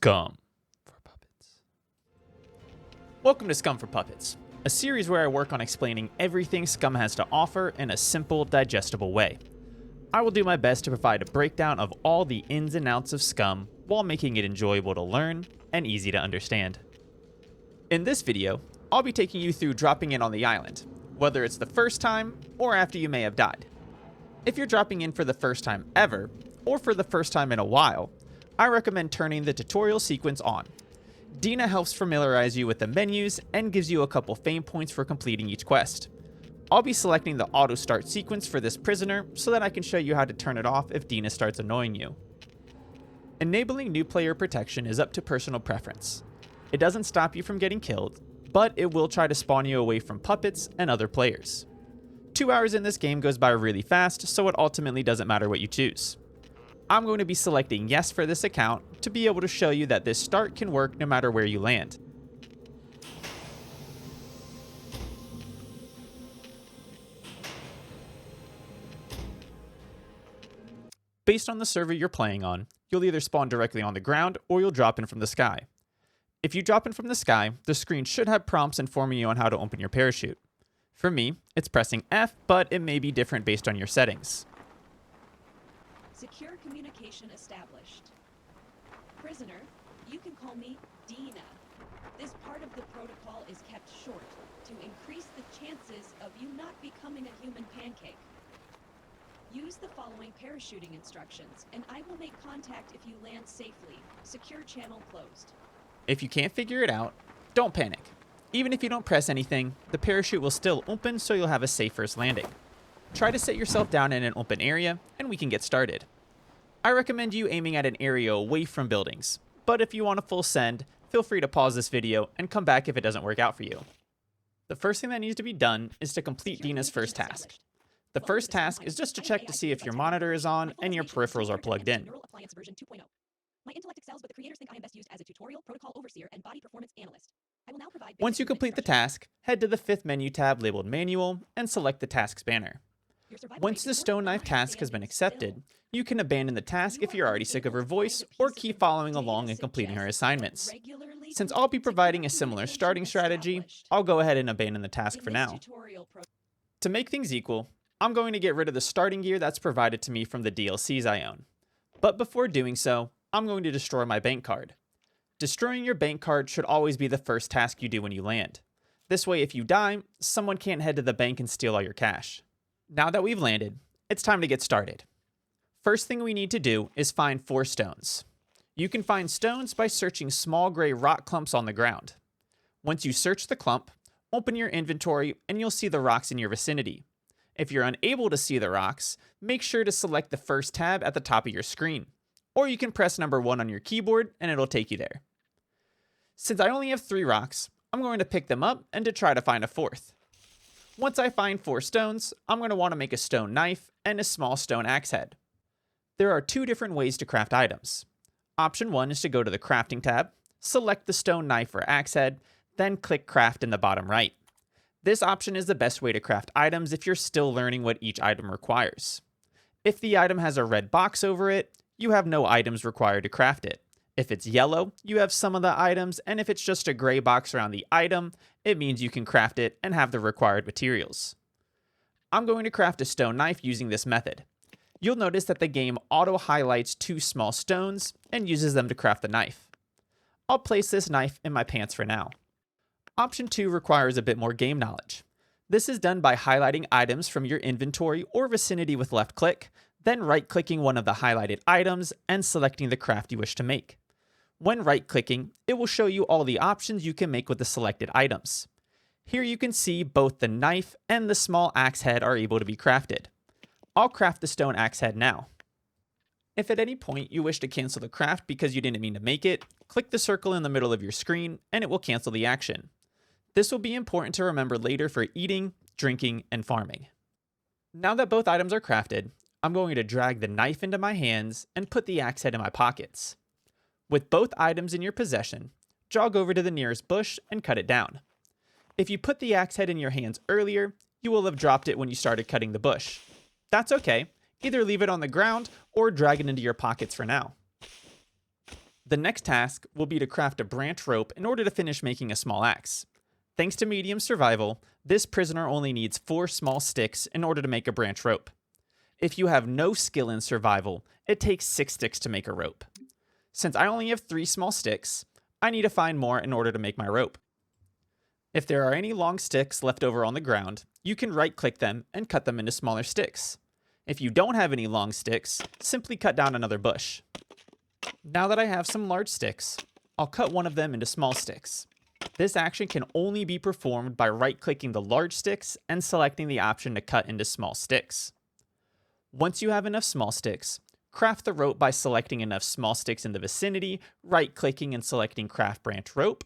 SCUM for Puppets. Welcome to SCUM for Puppets, a series where I work on explaining everything SCUM has to offer in a simple, digestible way. I will do my best to provide a breakdown of all the ins and outs of SCUM while making it enjoyable to learn and easy to understand. In this video, I'll be taking you through dropping in on the island, whether it's the first time or after you may have died. If you're dropping in for the first time ever, or for the first time in a while, I recommend turning the tutorial sequence on. Dina helps familiarize you with the menus and gives you a couple fame points for completing each quest. I'll be selecting the auto start sequence for this prisoner so that I can show you how to turn it off if Dina starts annoying you. Enabling new player protection is up to personal preference. It doesn't stop you from getting killed, but it will try to spawn you away from puppets and other players. 2 hours in this game goes by really fast, so it ultimately doesn't matter what you choose. I'm going to be selecting yes for this account to be able to show you that this start can work no matter where you land. Based on the server you're playing on, you'll either spawn directly on the ground or you'll drop in from the sky. If you drop in from the sky, the screen should have prompts informing you on how to open your parachute. For me, it's pressing F, but it may be different based on your settings. Secure communication established. Prisoner, you can call me Dina. This part of the protocol is kept short to increase the chances of you not becoming a human pancake. Use the following parachuting instructions, and I will make contact if you land safely. Secure channel closed. If you can't figure it out, don't panic. Even if you don't press anything, the parachute will still open so you'll have a safe first landing. Try to set yourself down in an open area, and we can get started. I recommend you aiming at an area away from buildings, but if you want a full send, feel free to pause this video and come back if it doesn't work out for you. The first thing that needs to be done is to complete Dina's first task. The first task is just to check to see if your monitor is on and your peripherals are plugged in. My intellect excels, but the creators think I am best used as a tutorial, protocol overseer, and body performance analyst. I will now provide Once you complete the task, head to the 5th menu tab labeled Manual and select the Tasks banner. Once the stone knife task has been accepted, you can abandon the task if you're already sick of her voice or keep following along and completing her assignments. Since I'll be providing a similar starting strategy, I'll go ahead and abandon the task for now. To make things equal, I'm going to get rid of the starting gear that's provided to me from the DLCs I own. But before doing so, I'm going to destroy my bank card. Destroying your bank card should always be the first task you do when you land. This way, if you die, someone can't head to the bank and steal all your cash. Now that we've landed, it's time to get started. First thing we need to do is find 4 stones. You can find stones by searching small gray rock clumps on the ground. Once you search the clump, open your inventory and you'll see the rocks in your vicinity. If you're unable to see the rocks, make sure to select the first tab at the top of your screen. Or you can press number 1 on your keyboard and it'll take you there. Since I only have 3 rocks, I'm going to pick them up and to try to find a 4th. Once I find 4 stones, I'm going to want to make a stone knife and a small stone axe head. There are 2 different ways to craft items. Option 1 is to go to the crafting tab, select the stone knife or axe head, then click craft in the bottom right. This option is the best way to craft items if you're still learning what each item requires. If the item has a red box over it, you have no items required to craft it. If it's yellow, you have some of the items, and if it's just a gray box around the item, it means you can craft it and have the required materials. I'm going to craft a stone knife using this method. You'll notice that the game auto-highlights 2 small stones and uses them to craft the knife. I'll place this knife in my pants for now. Option 2 requires a bit more game knowledge. This is done by highlighting items from your inventory or vicinity with left click, then right-clicking one of the highlighted items and selecting the craft you wish to make. When right-clicking, it will show you all the options you can make with the selected items. Here you can see both the knife and the small axe head are able to be crafted. I'll craft the stone axe head now. If at any point you wish to cancel the craft because you didn't mean to make it, click the circle in the middle of your screen and it will cancel the action. This will be important to remember later for eating, drinking, and farming. Now that both items are crafted, I'm going to drag the knife into my hands and put the axe head in my pockets. With both items in your possession, jog over to the nearest bush and cut it down. If you put the axe head in your hands earlier, you will have dropped it when you started cutting the bush. That's okay, either leave it on the ground or drag it into your pockets for now. The next task will be to craft a branch rope in order to finish making a small axe. Thanks to medium survival, this prisoner only needs 4 small sticks in order to make a branch rope. If you have no skill in survival, it takes 6 sticks to make a rope. Since I only have 3 small sticks, I need to find more in order to make my rope. If there are any long sticks left over on the ground, you can right-click them and cut them into smaller sticks. If you don't have any long sticks, simply cut down another bush. Now that I have some large sticks, I'll cut one of them into small sticks. This action can only be performed by right-clicking the large sticks and selecting the option to cut into small sticks. Once you have enough small sticks, craft the rope by selecting enough small sticks in the vicinity, right-clicking and selecting Craft Branch Rope,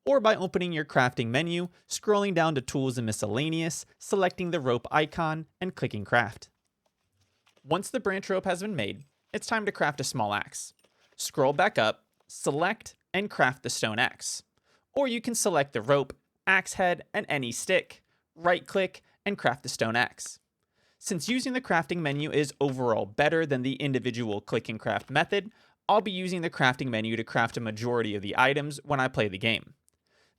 or by opening your crafting menu, scrolling down to Tools and Miscellaneous, selecting the rope icon, and clicking Craft. Once the branch rope has been made, it's time to craft a small axe. Scroll back up, select, and craft the stone axe. Or you can select the rope, axe head, and any stick, right-click, and craft the stone axe. Since using the crafting menu is overall better than the individual click and craft method, I'll be using the crafting menu to craft a majority of the items when I play the game.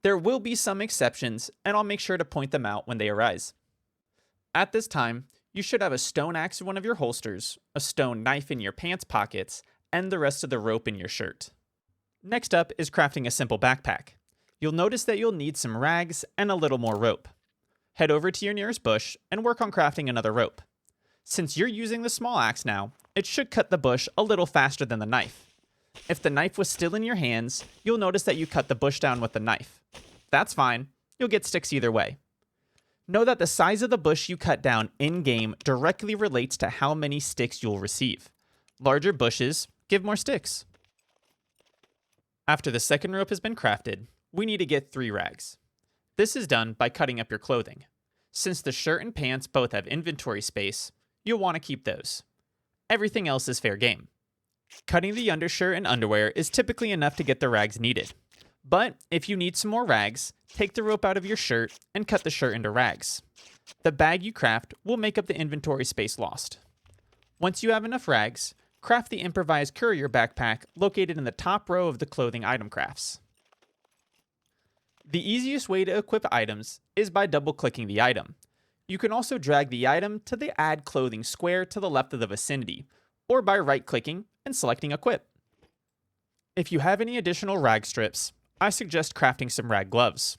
There will be some exceptions, and I'll make sure to point them out when they arise. At this time, you should have a stone axe in one of your holsters, a stone knife in your pants pockets, and the rest of the rope in your shirt. Next up is crafting a simple backpack. You'll notice that you'll need some rags and a little more rope. Head over to your nearest bush and work on crafting another rope. Since you're using the small axe now, it should cut the bush a little faster than the knife. If the knife was still in your hands, you'll notice that you cut the bush down with the knife. That's fine, you'll get sticks either way. Know that the size of the bush you cut down in-game directly relates to how many sticks you'll receive. Larger bushes give more sticks. After the second rope has been crafted, we need to get 3 rags. This is done by cutting up your clothing. Since the shirt and pants both have inventory space, you'll want to keep those. Everything else is fair game. Cutting the undershirt and underwear is typically enough to get the rags needed. But if you need some more rags, take the rope out of your shirt and cut the shirt into rags. The bag you craft will make up the inventory space lost. Once you have enough rags, craft the improvised courier backpack located in the top row of the clothing item crafts. The easiest way to equip items is by double-clicking the item. You can also drag the item to the Add Clothing square to the left of the vicinity, or by right-clicking and selecting Equip. If you have any additional rag strips, I suggest crafting some rag gloves.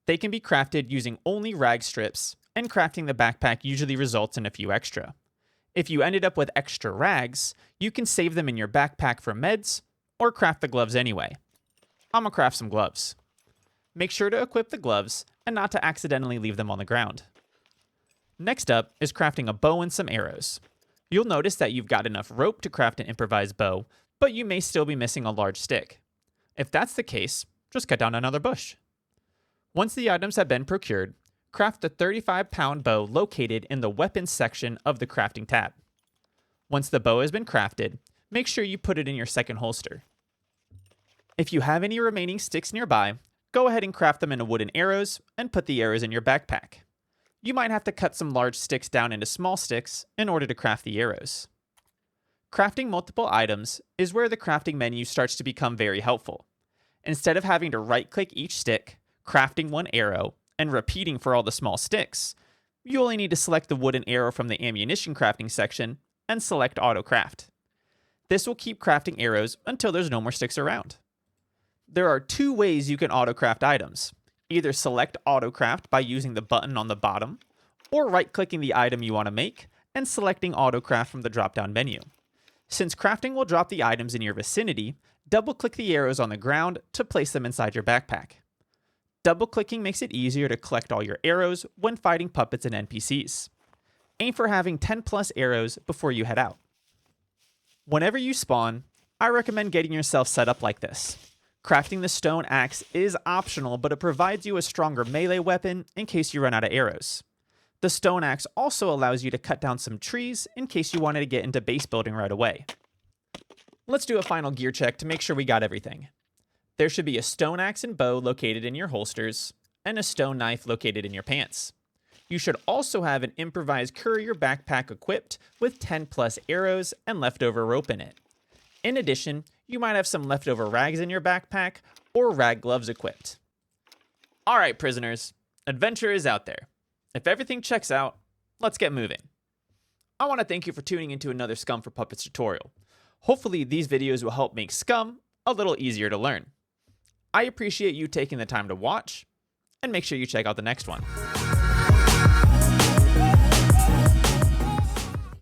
They can be crafted using only rag strips, and crafting the backpack usually results in a few extra. If you ended up with extra rags, you can save them in your backpack for meds, or craft the gloves anyway. I'm gonna craft some gloves. Make sure to equip the gloves and not to accidentally leave them on the ground. Next up is crafting a bow and some arrows. You'll notice that you've got enough rope to craft an improvised bow, but you may still be missing a large stick. If that's the case, just cut down another bush. Once the items have been procured, craft the 35-pound bow located in the weapons section of the crafting tab. Once the bow has been crafted, make sure you put it in your second holster. If you have any remaining sticks nearby, go ahead and craft them into wooden arrows and put the arrows in your backpack. You might have to cut some large sticks down into small sticks in order to craft the arrows. Crafting multiple items is where the crafting menu starts to become very helpful. Instead of having to right-click each stick, crafting one arrow, and repeating for all the small sticks, you only need to select the wooden arrow from the ammunition crafting section and select Auto Craft. This will keep crafting arrows until there's no more sticks around. There are 2 ways you can auto-craft items. Either select auto-craft by using the button on the bottom, or right-clicking the item you want to make and selecting auto-craft from the drop-down menu. Since crafting will drop the items in your vicinity, double-click the arrows on the ground to place them inside your backpack. Double-clicking makes it easier to collect all your arrows when fighting puppets and NPCs. Aim for having 10 plus arrows before you head out. Whenever you spawn, I recommend getting yourself set up like this. Crafting the stone axe is optional, but it provides you a stronger melee weapon in case you run out of arrows. The stone axe also allows you to cut down some trees in case you wanted to get into base building right away. Let's do a final gear check to make sure we got everything. There should be a stone axe and bow located in your holsters, and a stone knife located in your pants. You should also have an improvised courier backpack equipped with 10 plus arrows and leftover rope in it. In addition, you might have some leftover rags in your backpack or rag gloves equipped. Alright prisoners, adventure is out there. If everything checks out, let's get moving. I want to thank you for tuning into another SCUM for Puppets tutorial. Hopefully these videos will help make SCUM a little easier to learn. I appreciate you taking the time to watch, and make sure you check out the next one.